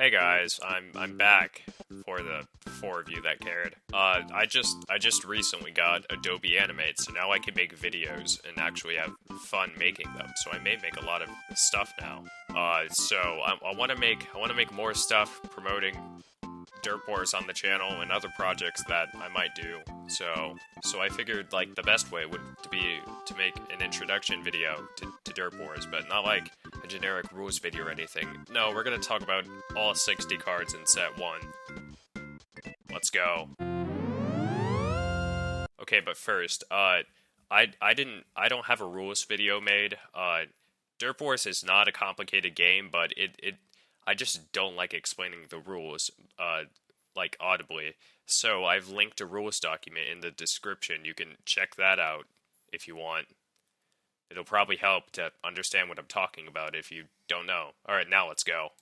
Hey guys, I'm back for the four of you that cared. I just recently got Adobe Animate, so now I can make videos and actually have fun making them. So I may make a lot of stuff now. So I want to make more stuff promoting Derp Wars on the channel and other projects that I might do. So I figured like the best way would be to make an introduction video to Derp Wars, but not like a generic rules video or anything. No, we're gonna talk about all 60 cards in set 1. Let's go. Okay, but first, I don't have a rules video made. Derp Wars is not a complicated game, but I just don't like explaining the rules, like audibly. So I've linked a rules document in the description. You can check that out if you want. It'll probably help to understand what I'm talking about if you don't know. Alright, now let's go.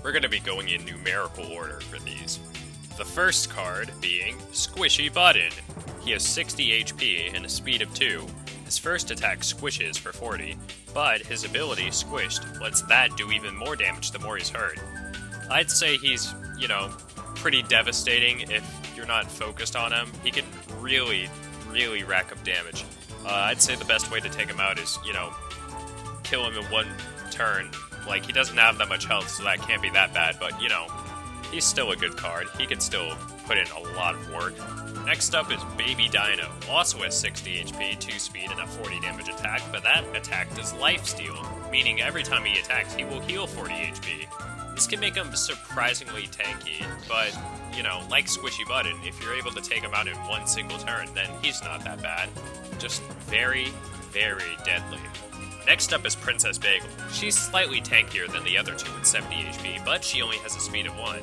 We're gonna be going in numerical order for these. The first card being Squishy Button. He has 60 HP and a speed of 2. His first attack squishes for 40, but his ability Squished lets that do even more damage the more he's hurt. I'd say he's, pretty devastating if you're not focused on him. He can really rack up damage. I'd say the best way to take him out is, kill him in one turn. Like, he doesn't have that much health, so that can't be that bad, but, he's still a good card. He can still put in a lot of work. Next up is Baby Dino, also has 60 HP, 2 speed, and a 40 damage attack, but that attack does lifesteal, meaning every time he attacks, he will heal 40 HP. This can make him surprisingly tanky, but, like Squishy Button, if you're able to take him out in one single turn, then he's not that bad. Just very deadly. Next up is Princess Bagel. She's slightly tankier than the other two with 70 HP, but she only has a speed of 1.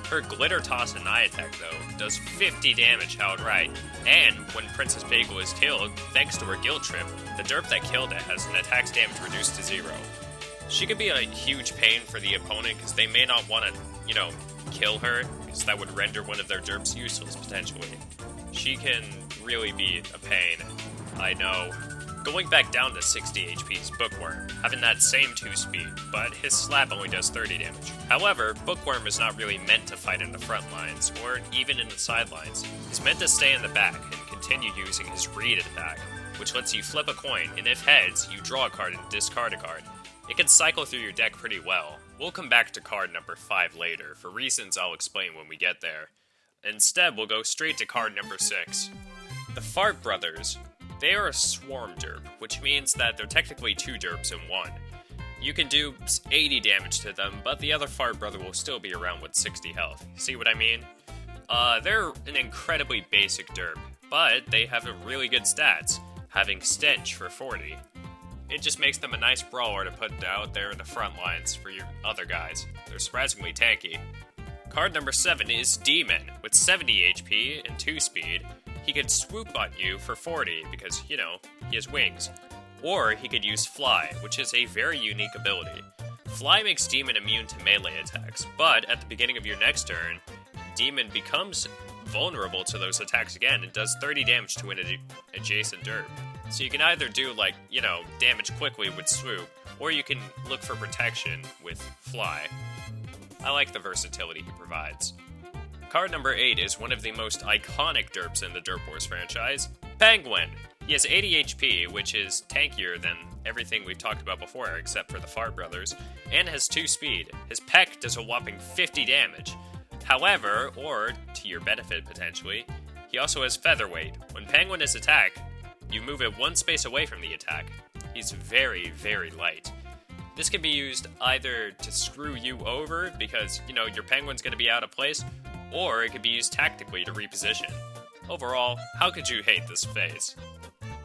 Her Glitter Toss and Eye attack, though, does 50 damage held right, and when Princess Bagel is killed, thanks to her Guilt Trip, the derp that killed it has an attack's damage reduced to 0. She could be a huge pain for the opponent, because they may not want to, kill her, because that would render one of their derps useless, potentially. She can really be a pain, I know. Going back down to 60 HP is Bookworm, having that same 2 speed, but his slap only does 30 damage. However, Bookworm is not really meant to fight in the front lines, or even in the sidelines. He's meant to stay in the back and continue using his Read attack, which lets you flip a coin, and if heads, you draw a card and discard a card. It can cycle through your deck pretty well. We'll come back to card number 5 later, for reasons I'll explain when we get there. Instead, we'll go straight to card number 6. The Fart Brothers. They are a swarm derp, which means that they're technically 2 derps in 1. You can do 80 damage to them, but the other Fart Brother will still be around with 60 health. See what I mean? They're an incredibly basic derp, but they have a really good stats, having Stench for 40. It just makes them a nice brawler to put out there in the front lines for your other guys. They're surprisingly tanky. Card number 7 is Demon, with 70 HP and 2 speed. He could swoop on you for 40 because, he has wings. Or he could use Fly, which is a very unique ability. Fly makes Demon immune to melee attacks, but at the beginning of your next turn, Demon becomes vulnerable to those attacks again and does 30 damage to an adjacent derp. So you can either do, damage quickly with Swoop, or you can look for protection with Fly. I like the versatility he provides. Card number 8 is one of the most iconic derps in the Derp Wars franchise, Penguin. He has 80 HP, which is tankier than everything we've talked about before except for the Fart Brothers, and has 2 speed. His Peck does a whopping 50 damage. However, or to your benefit potentially, he also has Featherweight. When Penguin is attacked, you move it 1 space away from the attack. He's very light. This can be used either to screw you over because, your Penguin's going to be out of place, or it could be used tactically to reposition. Overall, how could you hate this phase?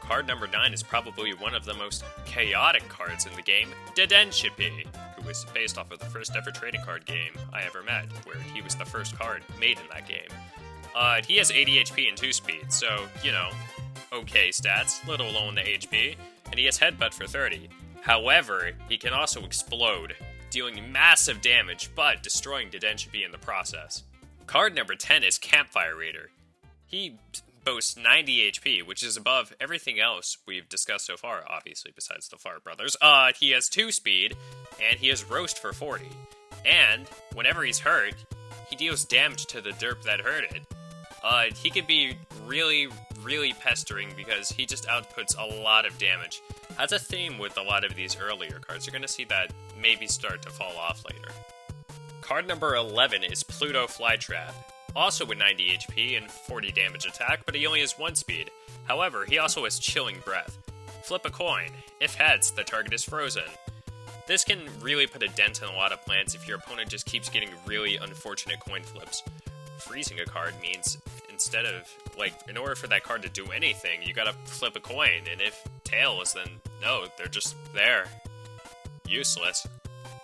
Card number 9 is probably one of the most chaotic cards in the game, Dedenshippy, who was based off of the first ever trading card game I ever met, where he was the first card made in that game. He has 80 HP and 2 speed, so, okay stats, let alone the HP, and he has Headbutt for 30. However, he can also explode, dealing massive damage, but destroying Dedenshippy in the process. Card number 10 is Campfire Raider. He boasts 90 HP, which is above everything else we've discussed so far, obviously, besides the Fart Brothers. He has 2 speed, and he has Roast for 40. And, whenever he's hurt, he deals damage to the derp that hurt it. He can be really, really pestering because he just outputs a lot of damage. That's a theme with a lot of these earlier cards. You're going to see that maybe start to fall off later. Card number 11 is Pluto Flytrap. Also with 90 HP and 40 damage attack, but he only has 1 speed. However, he also has Chilling Breath. Flip a coin. If heads, the target is frozen. This can really put a dent in a lot of plans if your opponent just keeps getting really unfortunate coin flips. Freezing a card means instead of, in order for that card to do anything, you gotta flip a coin, and if tails, then no, they're just there. Useless.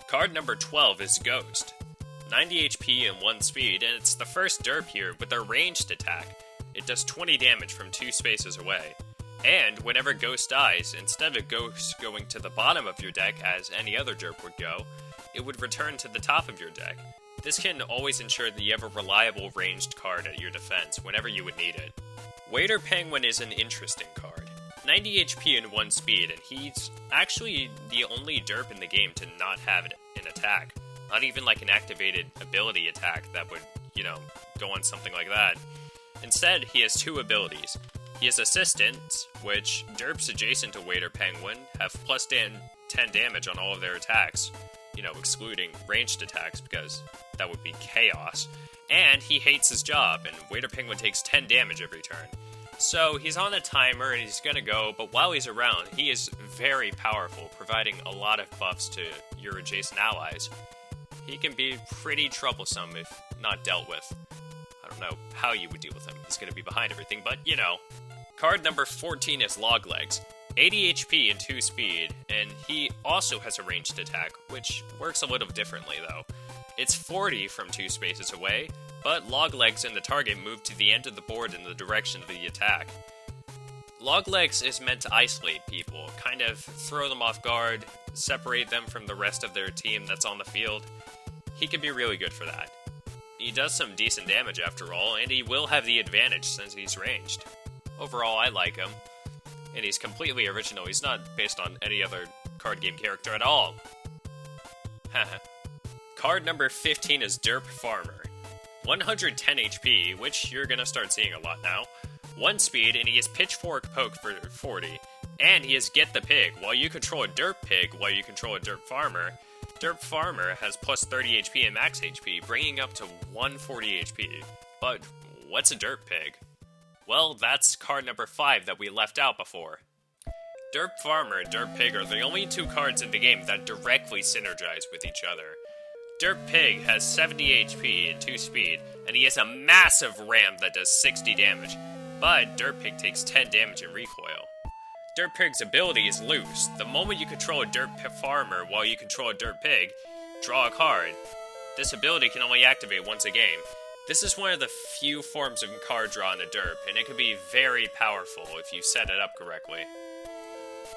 Card number 12 is Ghost. 90 HP and 1 speed, and it's the first derp here with a ranged attack. It does 20 damage from 2 spaces away. And whenever Ghost dies, instead of Ghost going to the bottom of your deck as any other derp would go, it would return to the top of your deck. This can always ensure that you have a reliable ranged card at your defense whenever you would need it. Waiter Penguin is an interesting card. 90 HP and 1 speed, and he's actually the only derp in the game to not have an attack. Not even like an activated ability attack that would, go on something like that. Instead, he has 2 abilities. He has Assistance, which derps adjacent to Waiter Penguin have plus 10 damage on all of their attacks. Excluding ranged attacks because that would be chaos. And he hates his job, and Waiter Penguin takes 10 damage every turn. So he's on a timer and he's gonna go, but while he's around, he is very powerful, providing a lot of buffs to your adjacent allies. He can be pretty troublesome if not dealt with. I don't know how you would deal with him. He's gonna be behind everything, but Card number 14 is Loglegs. 80 HP and 2 speed, and he also has a ranged attack, which works a little differently though. It's 40 from 2 spaces away, but Loglegs and the target move to the end of the board in the direction of the attack. Loglegs is meant to isolate people, kind of throw them off guard, separate them from the rest of their team that's on the field. He can be really good for that. He does some decent damage after all, and he will have the advantage since he's ranged. Overall, I like him. And he's completely original. He's not based on any other card game character at all. Haha. Card number 15 is Derp Farmer. 110 HP, which you're gonna start seeing a lot now. 1 speed, and he has Pitchfork Poke for 40. And he has Get the Pig. While you control a Derp Pig, while you control a Derp Farmer, Derp Farmer has plus 30 HP and max HP, bringing up to 140 HP. But what's a Derp Pig? Well, that's card number 5 that we left out before. Derp Farmer and Derp Pig are the only 2 cards in the game that directly synergize with each other. Derp Pig has 70 HP and 2 speed, and he has a massive ram that does 60 damage, but Derp Pig takes 10 damage in recoil. Derp Pig's ability is Loose. The moment you control a Derp Farmer while you control a Derp Pig, draw a card. This ability can only activate once a game. This is one of the few forms of card draw in a derp, and it can be very powerful if you set it up correctly.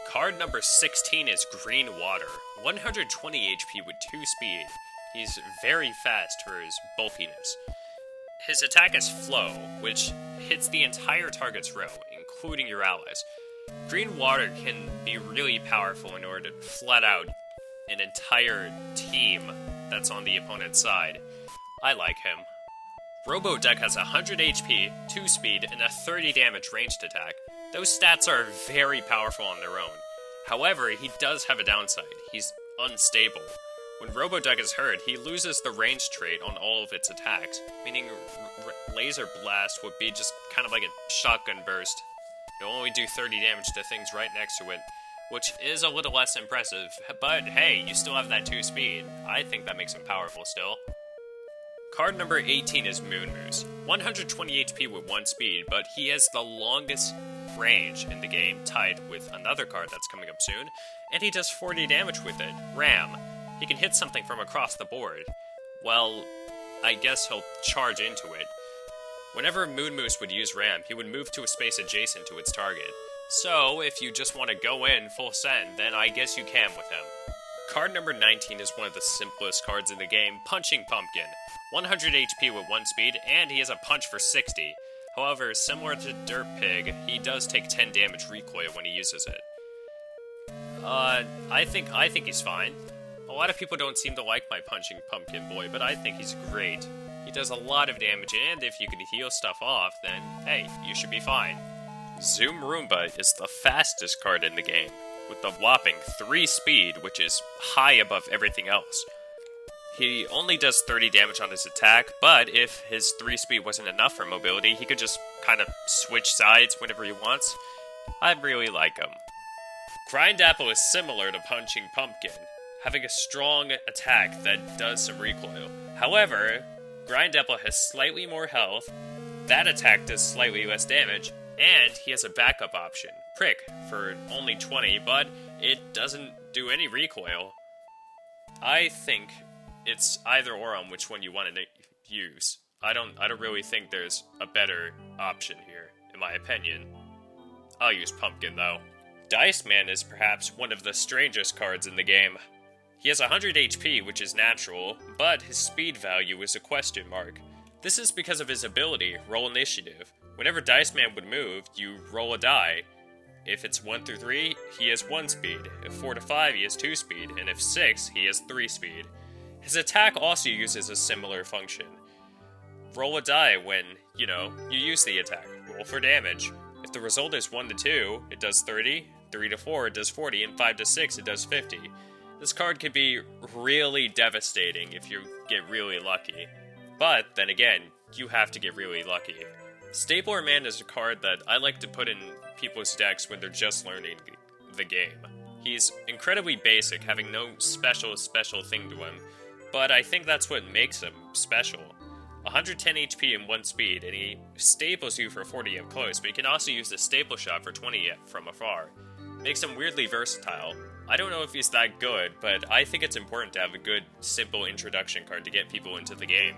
Card number 16 is Green Water. 120 HP with 2 speed. He's very fast for his bulkiness. His attack is Flow, which hits the entire target's row, including your allies. Green Water can be really powerful in order to flat out an entire team that's on the opponent's side. I like him. Roboduck has 100 HP, 2 speed, and a 30 damage ranged attack. Those stats are very powerful on their own. However, he does have a downside. He's unstable. When Roboduck is hurt, he loses the range trait on all of its attacks, meaning Laser Blast would be just kind of like a shotgun burst. It'll only do 30 damage to things right next to it, which is a little less impressive, but hey, you still have that 2 speed. I think that makes him powerful still. Card number 18 is Moonmoose. 120 HP with 1 speed, but he has the longest range in the game, tied with another card that's coming up soon, and he does 40 damage with it, Ram. He can hit something from across the board. Well, I guess he'll charge into it. Whenever Moonmoose would use Ram, he would move to a space adjacent to its target. So, if you just want to go in full send, then I guess you can with him. Card number 19 is one of the simplest cards in the game, Punching Pumpkin. 100 HP with 1 speed, and he has a punch for 60. However, similar to Derp Pig, he does take 10 damage recoil when he uses it. I think he's fine. A lot of people don't seem to like my Punching Pumpkin Boy, but I think he's great. He does a lot of damage, and if you can heal stuff off, then hey, you should be fine. Zoom Roomba is the fastest card in the game, with a whopping 3 speed, which is high above everything else. He only does 30 damage on his attack, but if his 3 speed wasn't enough for mobility, he could just kind of switch sides whenever he wants. I really like him. Grindapple is similar to Punching Pumpkin, having a strong attack that does some recoil. However, Grindapple has slightly more health, that attack does slightly less damage, and he has a backup option, Prick, for only 20, but it doesn't do any recoil. I think it's either or on which one you want to use. I don't really think there's a better option here, in my opinion. I'll use Pumpkin, though. Dice Man is perhaps one of the strangest cards in the game. He has 100 HP, which is natural, but his speed value is a question mark. This is because of his ability, Roll Initiative. Whenever Dice Man would move, you roll a die. If it's 1 through 3, he has 1 speed. If 4 to 5, he has 2 speed. And if 6, he has 3 speed. His attack also uses a similar function. Roll a die when, you use the attack. Roll for damage. If the result is 1 to 2, it does 30, 3 to 4, it does 40, and 5 to 6, it does 50. This card can be really devastating if you get really lucky. But, then again, you have to get really lucky. Stapler Man is a card that I like to put in people's decks when they're just learning the game. He's incredibly basic, having no special thing to him, but I think that's what makes him special. 110 HP and 1 speed, and he staples you for 40 up close, but you can also use the staple shot for 20 from afar. Makes him weirdly versatile. I don't know if he's that good, but I think it's important to have a good, simple introduction card to get people into the game.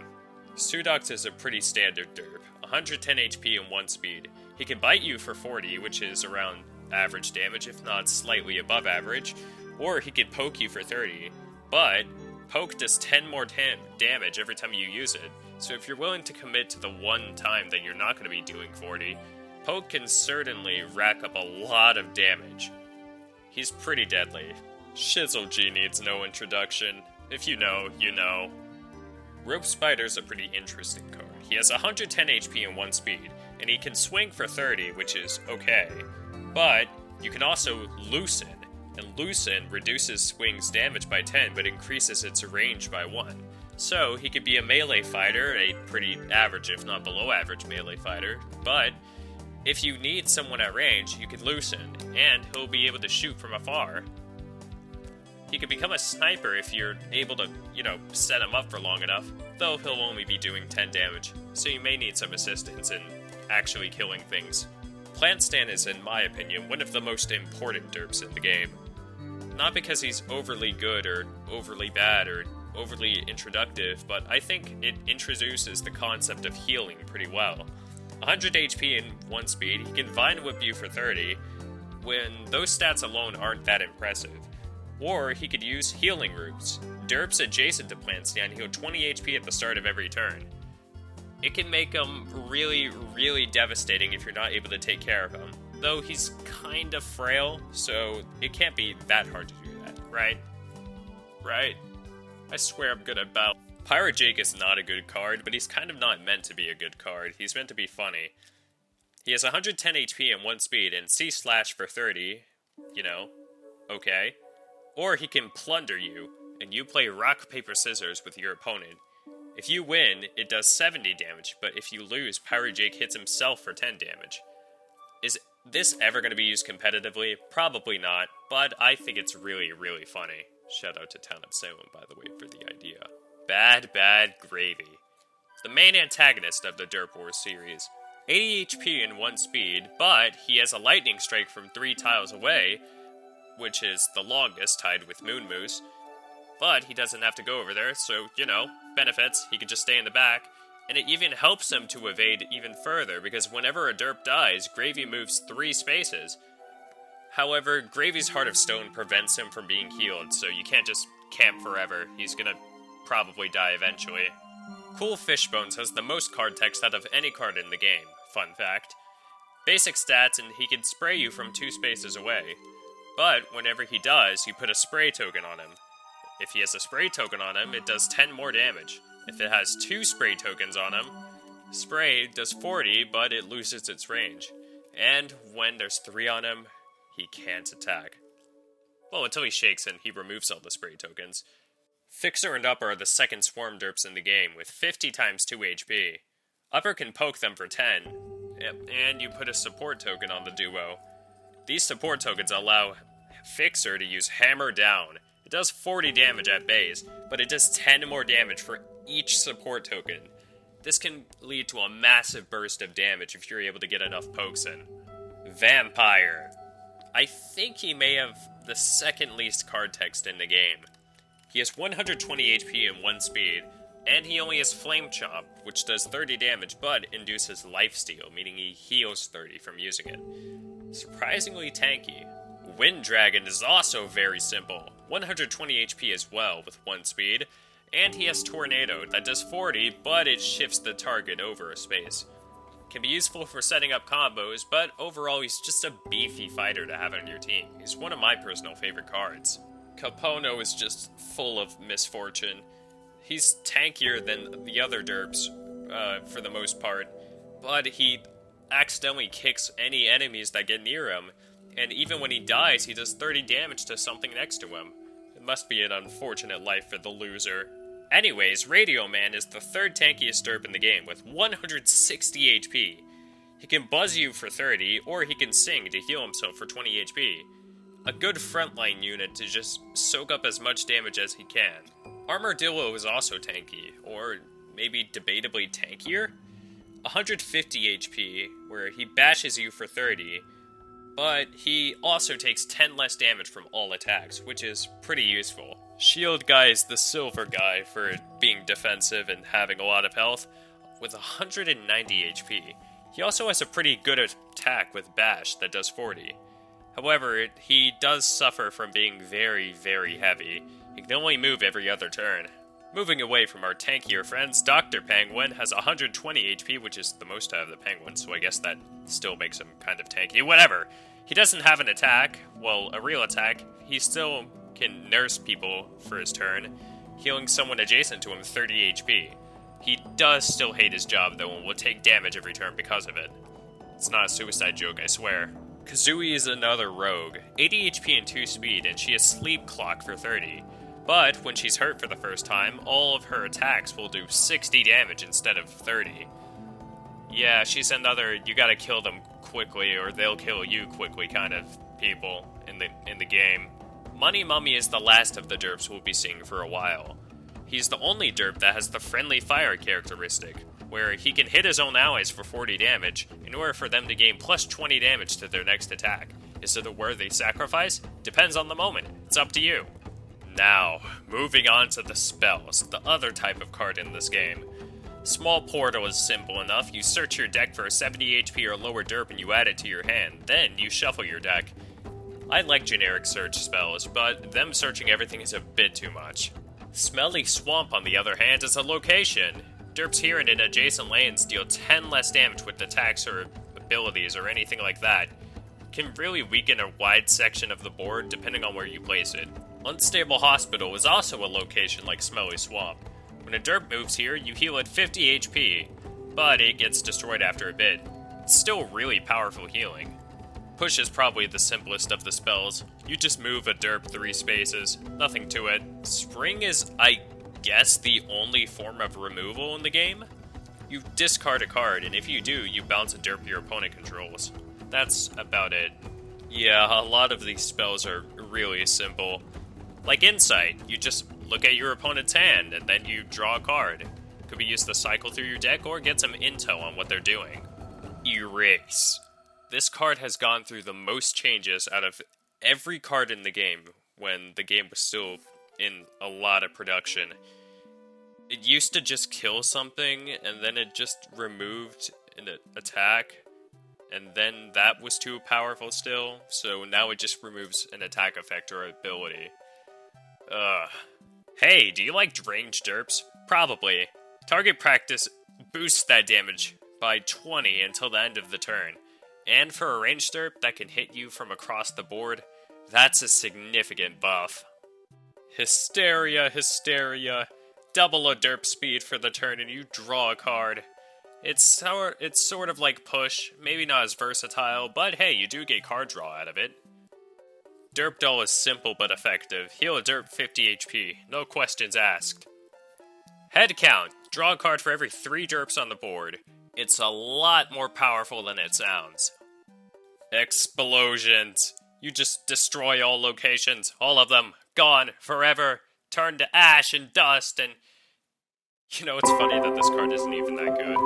Sudox is a pretty standard derp. 110 HP and 1 speed. He can bite you for 40, which is around average damage, if not slightly above average, or he could poke you for 30, but poke does 10 more damage every time you use it, so if you're willing to commit to the one time that you're not going to be doing 40, poke can certainly rack up a lot of damage. He's pretty deadly. Shizzle G needs no introduction. If you know, you know. Rope Spider's a pretty interesting card. He has 110 HP and 1 speed, and he can swing for 30, which is okay, but you can also loosen, and loosen reduces swing's damage by 10 but increases its range by 1. So he could be a melee fighter, a pretty average if not below average melee fighter, but if you need someone at range, you can loosen, and he'll be able to shoot from afar. He could become a sniper if you're able to, set him up for long enough, though he'll only be doing 10 damage, so you may need some assistance in actually killing things. Plant Stand is, in my opinion, one of the most important derps in the game. Not because he's overly good or overly bad or overly introductive, but I think it introduces the concept of healing pretty well. 100 HP and 1 speed, he can Vine Whip you for 30, when those stats alone aren't that impressive. Or he could use Healing Roots. Derps adjacent to Plant Stand heal 20 HP at the start of every turn. It can make him really, really devastating if you're not able to take care of him. Though he's kind of frail, so it can't be that hard to do that, right? Right? I swear I'm good at battle. Pirate Jake is not a good card, but he's kind of not meant to be a good card. He's meant to be funny. He has 110 HP and 1 speed, and C-Slash for 30. Okay. Or he can plunder you, and you play rock, paper, scissors with your opponent. If you win, it does 70 damage, but if you lose, Pirate Jake hits himself for 10 damage. Is this ever going to be used competitively? Probably not, but I think it's really, really funny. Shout out to Town of Salem, by the way, for the idea. Bad Gravy. The main antagonist of the Derp Wars series. 80 HP and 1 speed, but he has a lightning strike from 3 tiles away, which is the longest, tied with Moon Moose. But he doesn't have to go over there, so, benefits. He can just stay in the back. And it even helps him to evade even further, because whenever a derp dies, Gravy moves 3 spaces. However, Gravy's Heart of Stone prevents him from being healed, so you can't just camp forever. He's gonna probably die eventually. Cool Fishbones has the most card text out of any card in the game. fun fact. Basic stats, and he can spray you from 2 spaces away. But whenever he does, you put a spray token on him. If he has a spray token on him, it does 10 more damage. If it has 2 spray tokens on him, spray does 40, but it loses its range. And when there's 3 on him, he can't attack. Well, until he shakes and he removes all the spray tokens. Fixer and Upper are the second swarm derps in the game, with 50 times 2 HP. Upper can poke them for 10, and you put a support token on the duo. These support tokens allow Fixer to use Hammer Down. It does 40 damage at base, but it does 10 more damage for each support token. This can lead to a massive burst of damage if you're able to get enough pokes in. Vampire. I think he may have the second least card text in the game. He has 120 HP and 1 speed, and he only has Flame Chomp, which does 30 damage but induces Lifesteal, meaning he heals 30 from using it. Surprisingly tanky. Wind Dragon is also very simple, 120 HP as well with 1 speed, and he has Tornado that does 40, but it shifts the target over a space. Can be useful for setting up combos, but overall he's just a beefy fighter to have on your team. He's one of my personal favorite cards. Capono is just full of misfortune. He's tankier than the other derps, for the most part, but he accidentally kicks any enemies that get near him, and even when he dies, he does 30 damage to something next to him. It must be an unfortunate life for the loser. Anyways, Radio Man is the 3rd tankiest derp in the game, with 160 HP. He can buzz you for 30, or he can sing to heal himself for 20 HP. A good frontline unit to just soak up as much damage as he can. Armadillo is also tanky, or maybe debatably tankier. 150 HP, where he bashes you for 30, but he also takes 10 less damage from all attacks, which is pretty useful. Shield Guy is the silver guy for being defensive and having a lot of health, with 190 HP. He also has a pretty good attack with Bash that does 40. However, he does suffer from being very, very heavy. He can only move every other turn. Moving away from our tankier friends, Dr. Penguin has 120 HP, which is the most out of the penguins, so I guess that still makes him kind of tanky. Whatever. He doesn't have an attack, well, a real attack. He still can nurse people for his turn, healing someone adjacent to him 30 HP. He does still hate his job, though, and will take damage every turn because of it. It's not a suicide joke, I swear. Kazooie is another rogue, 80 HP and 2 speed, and she has Sleep Clock for 30. But when she's hurt for the first time, all of her attacks will do 60 damage instead of 30. Yeah, she's another you gotta kill them quickly or they'll kill you quickly kind of people in the game. Money Mummy is the last of the derps we'll be seeing for a while. He's the only derp that has the friendly fire characteristic, where he can hit his own allies for 40 damage in order for them to gain plus 20 damage to their next attack. Is it a worthy sacrifice? Depends on the moment. It's up to you. Now, moving on to the spells, the other type of card in this game. Small Portal is simple enough. You search your deck for a 70 HP or lower derp and you add it to your hand. Then you shuffle your deck. I like generic search spells, but them searching everything is a bit too much. Smelly Swamp, on the other hand, is a location. Derps here and in adjacent lanes deal 10 less damage with attacks or abilities or anything like that. Can really weaken a wide section of the board depending on where you place it. Unstable Hospital is also a location like Smelly Swamp. When a derp moves here, you heal at 50 HP, but it gets destroyed after a bit. It's still really powerful healing. Push is probably the simplest of the spells. You just move a derp 3 spaces, nothing to it. Spring is, I guess, the only form of removal in the game. You discard a card, and if you do, you bounce a derp your opponent controls. That's about it. Yeah, a lot of these spells are really simple. Like Insight, you just look at your opponent's hand, and then you draw a card. Could be used to cycle through your deck, or get some intel on what they're doing. Erase. This card has gone through the most changes out of every card in the game when the game was still in a lot of production. It used to just kill something, and then it just removed an attack, and then that was too powerful still, so now it just removes an attack effect or ability. Hey, do you like ranged derps? Probably. Target practice boosts that damage by 20 until the end of the turn. And for a ranged derp that can hit you from across the board, that's a significant buff. Hysteria, hysteria. Double a derp speed for the turn and you draw a card. It's sort of like push, maybe not as versatile, but hey, you do get card draw out of it. Derp Dull is simple but effective. Heal a derp 50 HP, no questions asked. Head count. Draw a card for every 3 derps on the board. It's a lot more powerful than it sounds. Explosions. You just destroy all locations, all of them, gone, forever, turn to ash and dust, and... You know, it's funny that this card isn't even that good.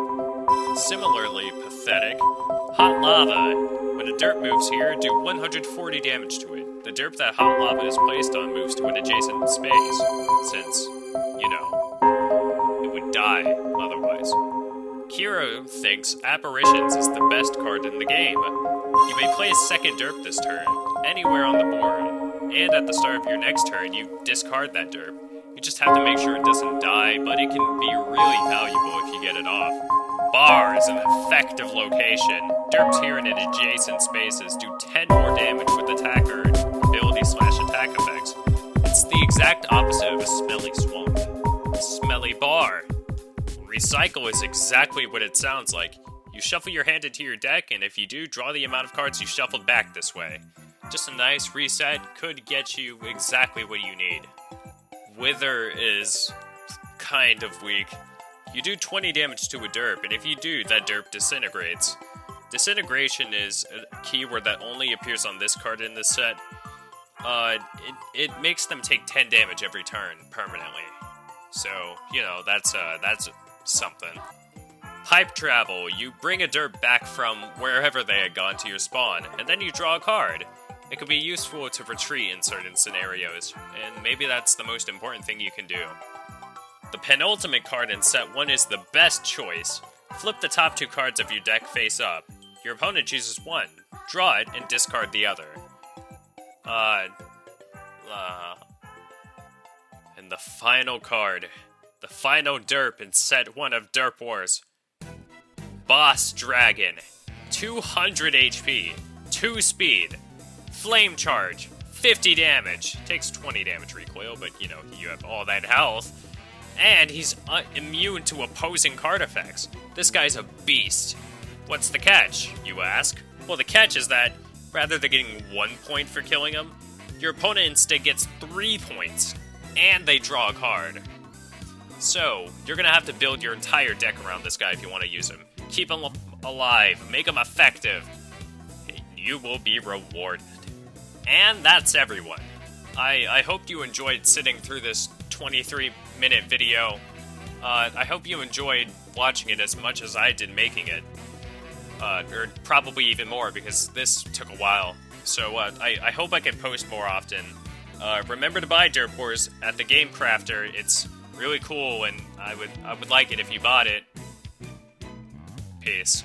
Similarly pathetic, Hot Lava. When a derp moves here, do 140 damage to it. The derp that Hot Lava is placed on moves to an adjacent space, since, you know, it would die otherwise. Kiro thinks Apparitions is the best card in the game. You may play a second derp this turn, anywhere on the board, and at the start of your next turn, you discard that derp. You just have to make sure it doesn't die, but it can be really valuable if you get it off. Bar is an effective location. Derps here and in adjacent spaces do 10 more damage with attacker ability/attack effects. It's the exact opposite of a smelly swamp. A smelly bar. Recycle is exactly what it sounds like. You shuffle your hand into your deck, and if you do, draw the amount of cards you shuffled back this way. Just a nice reset could get you exactly what you need. Wither is kind of weak. You do 20 damage to a derp, and if you do, that derp disintegrates. Disintegration is a keyword that only appears on this card in this set. It makes them take 10 damage every turn, permanently. So, you know, that's something. Hype Travel. You bring a derp back from wherever they had gone to your spawn, and then you draw a card. It could be useful to retreat in certain scenarios, and maybe that's the most important thing you can do. The penultimate card in set 1 is the best choice. Flip the top 2 cards of your deck face up. Your opponent chooses one. Draw it and discard the other. And the final card. The final derp in set 1 of Derp Wars. Boss Dragon. 200 HP. 2 speed. Flame Charge. 50 damage. Takes 20 damage recoil, but you know, you have all that health. And he's immune to opposing card effects. This guy's a beast. What's the catch, you ask? Well, the catch is that, rather than getting 1 point for killing him, your opponent instead gets 3 points, and they draw a card. So, you're gonna have to build your entire deck around this guy if you want to use him. Keep him alive, make him effective. You will be rewarded. And that's everyone. I hope you enjoyed sitting through this 23-minute video. I hope you enjoyed watching it as much as I did making it. Or probably even more, because this took a while. So I hope I can post more often. Remember to buy Derp Wars at the Game Crafter. It's really cool, and I would like it if you bought it. Peace.